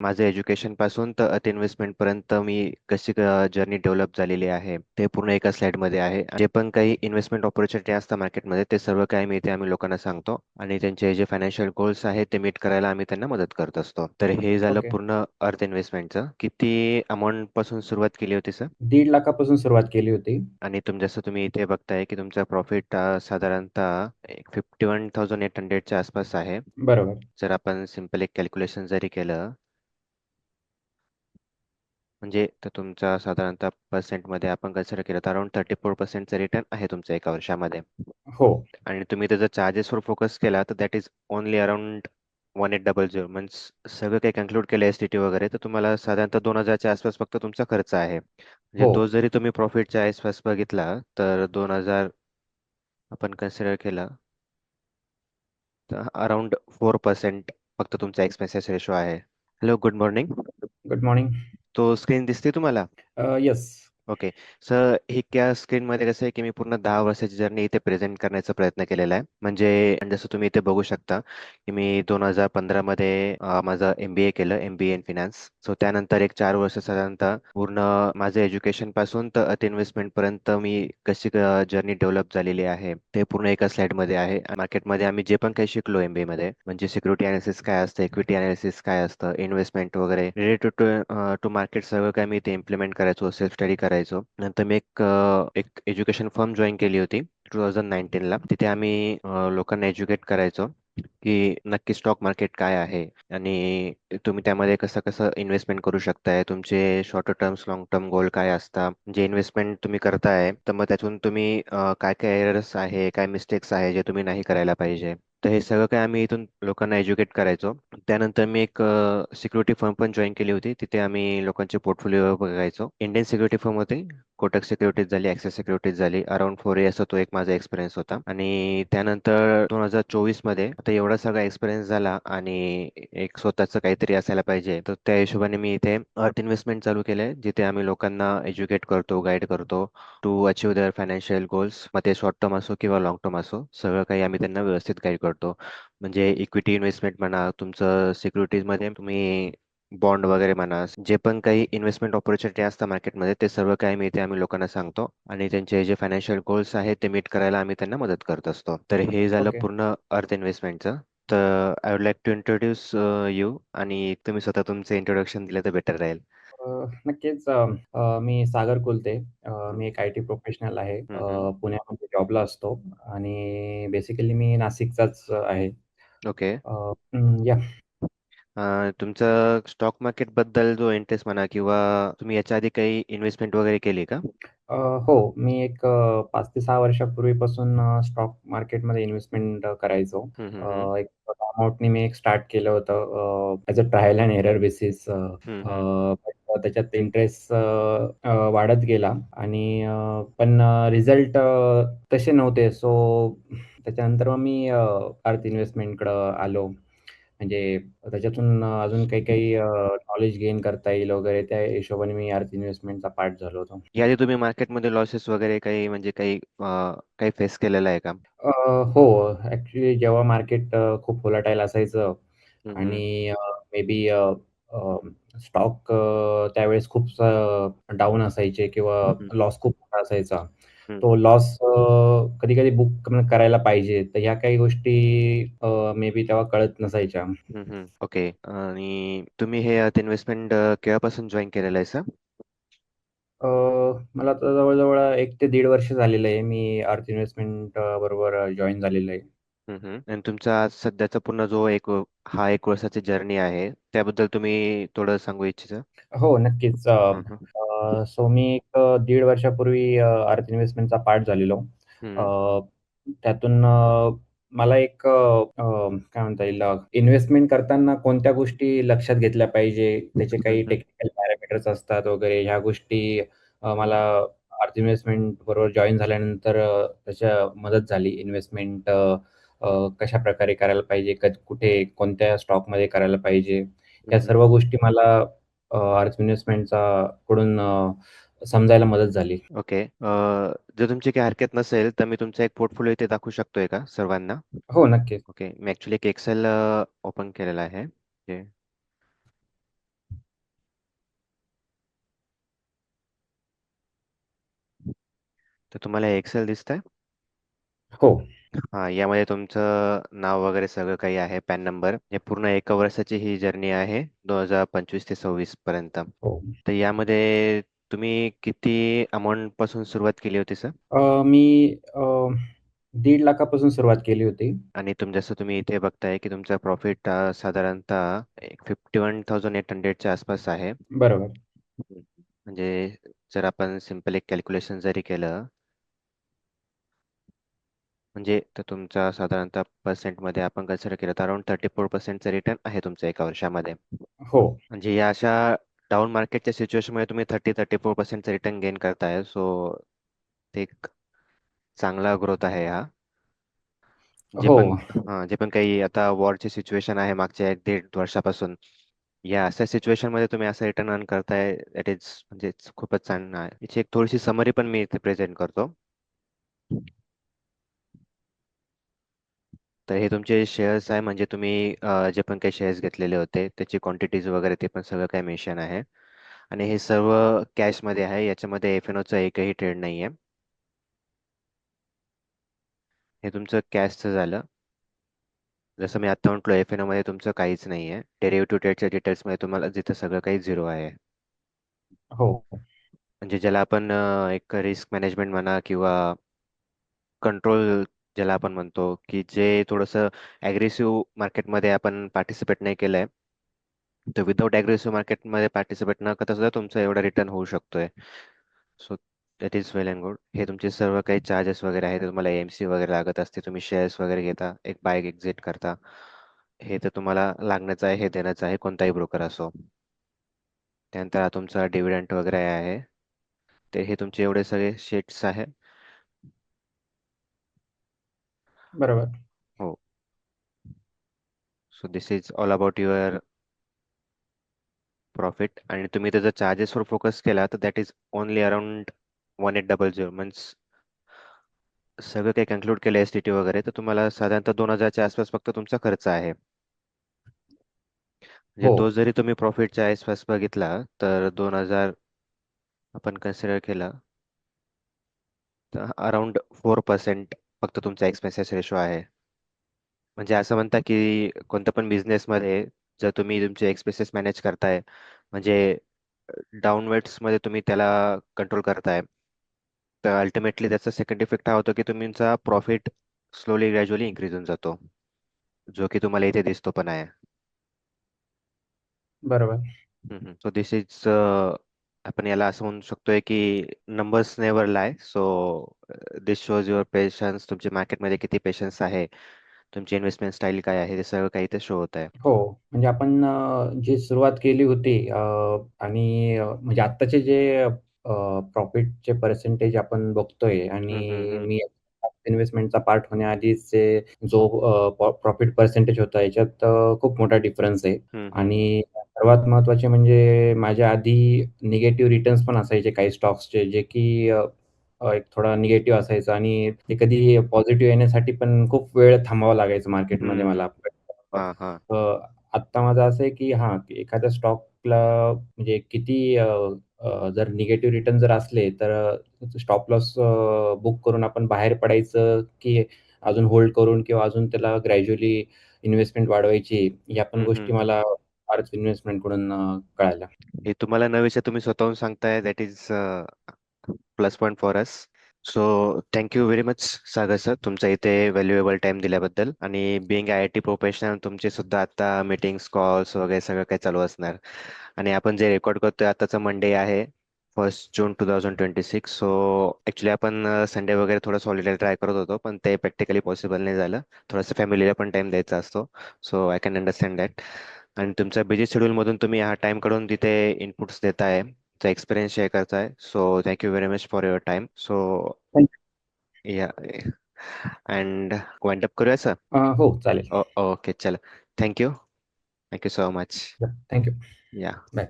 माझं एज्युकेशन पासून तर अर्थ इन्व्हेस्टमेंट पर्यंत मी कशी जर्नी डेव्हलप झालेली आहे ते पूर्ण एका स्लाइडमध्ये आहे. जे पण काही इन्व्हेस्टमेंट ऑपॉर्च्युनिटी असतात मार्केटमध्ये ते सर्व काही मी इथे आम्ही लोकांना सांगतो आणि त्यांचे जे फायनान्शियल गोल्स आहेत ते मीट करायला आम्ही त्यांना मदत करत असतो. तर हे झालं ओके. पूर्ण अर्थ इन्व्हेस्टमेंटचं. किती अमाऊंट पासून सुरुवात केली होती सर? 1.5 लाखापासून सुरुवात केली होती. आणि जसं तुम्ही इथे बघताय की तुमचा प्रॉफिट साधारणतः 51,800च्या आसपास आहे. बरोबर. जर आपण सिम्पल एक कॅल्क्युलेशन जरी केलं म्हणजे तर तुमचा साधारणतः पर्सेंटमध्ये आपण कन्सिडर केलं तर अराउंड 34%चा रिटर्न आहे तुमचा एका वर्षामध्ये. हो. आणि तुम्ही त्याचा चार्जेसवर फोकस केला तर दॅट इज ओनली अराउंड 1800 म्हणजे सगळं काही कन्क्लूड केलं एस टी टी वगैरे तर तुम्हाला साधारणतः 2,000च्या आसपास फक्त तुमचा खर्च आहे. म्हणजे हो. तो जरी तुम्ही प्रॉफिटच्या आसपास बघितला तर 2,000 आपण कन्सिडर केला तर अराउंड 4% फक्त तुमचा एक्सपेन्सेस रेशो आहे. Hello, good morning. Good morning. तो स्क्रीन दिसते तुम्हाला? येस. ओके. सर हे त्या स्क्रीनमध्ये कसं आहे की मी पूर्ण 10 वर्षाची जर्नी इथे प्रेझेंट करण्याचा प्रयत्न केलेला आहे. म्हणजे जसं तुम्ही इथे बघू शकता की मी 2015 मध्ये माझं MBA केलं, MBA इन फिनान्स. सो त्यानंतर एक 4 वर्ष साधारणतः पूर्ण माझं एज्युकेशन पासून तर अर्थ इन्व्हेस्टमेंट पर्यंत मी कशी जर्नी डेव्हलप झालेली आहे ते पूर्ण एका स्लाइडमध्ये आहे. मार्केटमध्ये आम्ही जे पण काही शिकलो MBA मध्ये म्हणजे सिक्युरिटी अनालिसिस काय असतं, इक्विटी अनालिसिस काय असतं, इन्व्हेस्टमेंट वगैरे रिलेटेड टू मार्केट सगळं काय मी ते इम्प्लिमेंट करायचो, सेल्फ स्टडी करायचो. नंतर मी एक एज्युकेशन फर्म जॉईन केली होती 2019ला. तिथे आम्ही लोकांना एज्युकेट करायचो की नक्की स्टॉक मार्केट काय आहे आणि तुम्ही त्यामध्ये कसं कसं इन्व्हेस्टमेंट करू शकताय, तुमचे short terms long term goal काय असतात, जे इन्व्हेस्टमेंट तुम्ही करताय तर मग त्यातून तुम्ही काय काय एरर्स आहे, काय मिस्टेक्स आहे जे तुम्ही नाही करायला पाहिजे. तर हे सगळं काय आम्ही इथून लोकांना एज्युकेट करायचो. त्यानंतर मी एक सिक्युरिटी फर्म पण जॉईन केली होती. तिथे आम्ही लोकांचे पोर्टफोलिओ बघायचो. इंडियन सिक्युरिटी फर्म होती. कोटक सिक्युरिटीज झाली, ॲक्सिस सिक्युरिटीज झाली. अराउंड 4 इयर्स तो एक माझा एक्सपिरियन्स होता. आणि त्यानंतर 2024 मध्ये आता एवढा सगळा एक्सपिरियन्स झाला आणि एक स्वतःचं काहीतरी असायला पाहिजे, तर त्या हिशोबाने मी इथे अर्थ इन्व्हेस्टमेंट चालू केलंय, जिथे आम्ही लोकांना एज्युकेट करतो, गाईड करतो to achieve their financial goals. मग ते शॉर्ट टर्म असो किंवा लॉंग टर्म असो, सगळं काही आम्ही त्यांना व्यवस्थित गाईड करतो. म्हणजे इक्विटी इन्व्हेस्टमेंट म्हणा, तुमचं सिक्युरिटीजमध्ये तुम्ही बॉन्ड वगैरे म्हणा, जे पण काही इन्व्हेस्टमेंट ऑपॉर्च्युनिटी असतात मार्केटमध्ये ते सर्व काही मी इथे आम्ही लोकांना सांगतो आणि त्यांचे जे फायनान्शियल गोल्स आहेत ते मीट करायला आम्ही त्यांना मदत करत असतो. तर हे झालं ओके. पूर्ण अर्थ इन्व्हेस्टमेंटचं. तर I would like to introduce you आणि तुम्ही स्वतः तुमचं इंट्रोडक्शन दिलं तर बेटर राहील. अ, नक्कीच. मी सागर कुलते. हम्म, मी एक IT प्रोफेशनल आहे. हम्म, हम्म. पुण्यामध्ये जॉबला असतो आणि बेसिकली मी नाशिकचाच आहे. ओके. अ, या. तुमचं स्टॉक मार्केट बद्दल जो इंटरेस्ट म्हणा किंवा तुम्ही याच्या आधी काही इन्व्हेस्टमेंट वगैरे केली का? अ, हो. मी एक 5 ते 6 वर्षापूर्वीपासून स्टॉक मार्केटमध्ये इन्व्हेस्टमेंट करायचो. हम्म, हम्म, एक छोट्या अमाउंटनी मी एक स्टार्ट केलं होतं as a trial end error basis. हम्म, हम्म, पण त्याच्यात इंटरेस्ट वाढत गेला आणि पण रिझल्ट तसे नव्हते. सो त्याच्यानंतर मग मी अर्थ इन्व्हेस्टमेंटकडं आलो. म्हणजे त्याच्यातून अजून काही नॉलेज गेन करता येईल वगैरे त्या हिशोबाने मी अर्थ इन्व्हेस्टमेंटचा पार्ट झालो होतो. याआधी तुम्ही मार्केटमध्ये लॉसेस वगैरे काही म्हणजे काही फेस केलेलं आहे का? अ, हो. ॲक्चुअली जेव्हा मार्केट खूप व्होलॅटाईल असायचं हम्म, हम्म, आणि मे बी स्टॉक त्यावेळेस खूप डाऊन असायचे किंवा हम्म, लॉस खूप मोठा असायचा. हम्म, तो लॉस कधी-कधी बुक करायला पाहिजे. तर ह्या काही गोष्टी मे बी तेव्हा कळत नसायच्या. ओके. आणि तुम्ही हे इन्व्हेस्टमेंट केव्हापासून जॉईन केलेलं आहे सर? अ, मला आता जवळ-जवळ 1 ते दीड वर्ष झालेलं आहे. मी अर्थ इन्व्हेस्टमेंट बरोबर जॉइन झालेलो आहे. आणि तुमचा आज सध्याचा पूर्ण जो हा 1 वर्षाची जर्नी आहे त्याबद्दल तुम्ही थोडं सांगू इच्छिता? हो, नक्कीच. हं, हं. सो मी एक दीड वर्षापूर्वी अर्थ इन्व्हेस्टमेंटचा पार्ट झालेलो. अ, हं, त्यातून मला एक काय म्हणता येईल इन्व्हेस्टमेंट करताना कोणत्या गोष्टी लक्षात घेतल्या पाहिजे, त्याचे हं, काही हं, टेक्निकल पॅरामीटर्स असतात वगैरे ह्या गोष्टी मला अर्थ इन्व्हेस्टमेंट बरोबर जॉइन झाल्यानंतर त्याच्या मदत झाली. इन्व्हेस्टमेंट कशाप्रकारे करायला पाहिजे, कुठे कोणत्या स्टॉकमध्ये करायला पाहिजे, हं, या हं. सर्व गोष्टी मला अर्थ इन्व्हेस्टमेंटचा कडून समजायला मदत झाली. ओके. जर तुमची काही हरकत नसेल तर मी तुमचा एक पोर्टफोलिओ इथे दाखवू शकतोय का सर्वांना? हो, नक्कीच. ओके. मी ॲक्च्युली एक एक्सेल ओपन केलेला आहे. ओके. तर तुम्हाला एक्सेल दिसतंय? हो. हा, यामध्ये तुमचं नाव वगैरे सगळं काही आहे, पॅन नंबर. हे पूर्ण एका वर्षाची ही जर्नी आहे, 2025 ते 26 पर्यंत. हो. तर यामध्ये तुम्ही किती अमाऊंट पासून सुरुवात केली होती सर? मी 1,50,000पासून सुरुवात केली होती. आणि जसं तुम्ही इथे बघताय की तुमचा प्रॉफिट साधारणतः 51,800च्या आसपास आहे. बरोबर. म्हणजे जर आपण सिम्पल एक कॅल्क्युलेशन जरी केलं, म्हणजे तर तुमचा साधारणतः पर्सेंटमध्ये आपण कन्सिडर केलं तर अराउंड 34%चं रिटर्न आहे तुमचं एका वर्षामध्ये. हो. म्हणजे या अशा डाऊन मार्केटच्या सिच्युएशनमध्ये तुम्ही 34%चं रिटर्न गेन करताय, सो ते एक चांगला ग्रोथ आहे हा. जे हो. पण जे पण काही आता वॉरची सिच्युएशन आहे मागच्या 1-1.5 वर्षापासून, या अशा सिच्युएशन मध्ये तुम्ही असं रिटर्न अर्न करताय, दॅट इज म्हणजे खूपच चांगलं आहे. याची एक थोडीशी समरी पण मी इथे प्रेझेंट करतो. तर हे तुमचे शेअर्स आहे, म्हणजे तुम्ही जे पण काही शेअर्स घेतलेले होते त्याची क्वांटिटीज वगैरे ते पण सगळं काही मेन्शन आहे. आणि हे सर्व कॅशमध्ये आहे, याच्यामध्ये एफ-एन-ओचा एकही ट्रेड नाही आहे. हे तुमचं कॅशचं झालं. जसं मी आता म्हटलो, एफ-एन-ओ मध्ये तुमचं काहीच नाही आहे. डेरिव्हेटिव्ह ट्रेडच्या डिटेल्समध्ये तुम्हाला जिथं सगळं काही झिरो आहे. हो. म्हणजे ज्याला आपण एक रिस्क मॅनेजमेंट म्हणा किंवा कंट्रोल ज्याला आपण म्हणतो, की जे थोडंसं ॲग्रेसिव्ह मार्केटमध्ये आपण पार्टिसिपेट नाही केलंय, तर विदाऊट ॲग्रेसिव्ह मार्केटमध्ये पार्टिसिपेट न करता सुद्धा तुमचा एवढा रिटर्न होऊ शकतोय. So that is well and good. हे तुमचे सर्व काही चार्जेस वगैरे आहेत, तुम्हाला एम-सी वगैरे लागत असते, तुम्ही शेअर्स वगैरे घेता, एक बाय एक्झिट करता, हे तर तुम्हाला लागणंच आहे, हे देणंच आहे, कोणताही ब्रोकर असो. त्यानंतर हा तुमचा डिव्हिडंट वगैरे आहे, ते हे तुमचे एवढे सगळे शीट्स आहे. बरोबर. हो. So this is all about your profit. आणि तुम्ही त्याचा चार्जेसवर फोकस केला तर दॅट इज ओनली अराउंड 1800. म्हणजे सगळं काही कन्क्लूड केलं एस टी टी वगैरे, तर तुम्हाला साधारणतः 2,000च्या आसपास फक्त तुमचा खर्च आहे. म्हणजे हो. तो जरी तुम्ही प्रॉफिटच्या आसपास बघितला तर 2,000 आपण कन्सिडर केला तर अराउंड 4% फक्त तुमचा एक्सपेन्सेस रेशो आहे. म्हणजे असं म्हणता की कोणत्या पण बिझनेसमध्ये जर तुम्ही तुमचे एक्सपेन्सेस मॅनेज करताय, म्हणजे मध्ये तुम्ही त्याला कंट्रोल करताय, तर अल्टिमेटली त्याचा सेकंड इफेक्ट हा होतो की तुमचा प्रॉफिट स्लोली ग्रॅज्युअली इन्क्रीज होऊन जातो, जो की तुम्हाला इथे दिसतो पण आहे. बरोबर. सो दिस इज आपण याला असं म्हणू शकतोय की numbers never lie. So this shows your patience, तुमच्या मार्केटमध्ये किती पेशन्स आहे, तुमची इन्व्हेस्टमेंट स्टाईल काय आहे, ते सगळं काही ते शो होत आहे. हो. म्हणजे आपण जी सुरुवात केली होती आणि म्हणजे आत्ताचे जे प्रॉफिटचे पर्सेंटेज आपण बघतोय हम्म, हम्म, आणि हम्म, मी इन्व्हेस्टमेंटचा पार्ट होण्याआधीचे जो प्रॉफिट पर्सेंटेज होता याच्यात खूप मोठा डिफरन्स आहे. हम्म, हम्म, आणि सर्वात महत्त्वाचे म्हणजे माझ्या आधी निगेटिव्ह रिटर्न्स पण असायचे काही स्टॉक्सचे, जे की एक थोडा निगेटिव्ह असायचा आणि ते कधी पॉझिटिव्ह येण्यासाठी पण खूप वेळ थांबावा लागायचं मार्केटमध्ये हम्म. मला. हा, हा. अ, आत्ता माझं असं आहे, की हां, एखाद्या स्टॉकला म्हणजे किती जर निगेटिव्ह रिटर्न जर असले, तर स्टॉप लॉस बुक करून आपण बाहेर पडायचं, की अजून होल्ड करून किंवा अजून त्याला ग्रॅज्युअली इन्व्हेस्टमेंट वाढवायची, या पण हम्म, गोष्टी हम्म, हम्म. मला फारच इन्व्हेस्टमेंटकडून कळाल्या. हे तुम्हाला न विषय तुम्ही स्वतःहून सांगताय, that is plus point for us. So thank you very much Sagar sir, तुमचा इथे व्हॅल्युएबल टाइम दिल्याबद्दल. आणि बिईंग आय-आय-टी प्रोफेशनल तुमचे सुद्धा आता मीटिंग्स कॉल्स वगैरे सगळं काही चालू असणार. आणि आपण जे रेकॉर्ड करतोय आताचा मंडे आहे, 1 जून 2026. सो ॲक्च्युली आपण संडे वगैरे थोडं हॉलिडे ट्राय करत होतो, पण ते प्रॅक्टिकली पॉसिबल नाही झालं. थोडंसं फॅमिलीला पण टाइम द्यायचा असतो, so I can understand that. आणि तुमच्या बिझी शेड्यूलमधून तुम्ही हा टाइम काढून तिथे इनपुट्स देताय, तुमचा एक्सपिरियन्स शेअर करताय. So thank you very much for your time. So thank या अँड वाइंड अप करूया सर. हो, चालेल. ओके, चला. Thank you. Thank you so much. Thank you. या. बाय.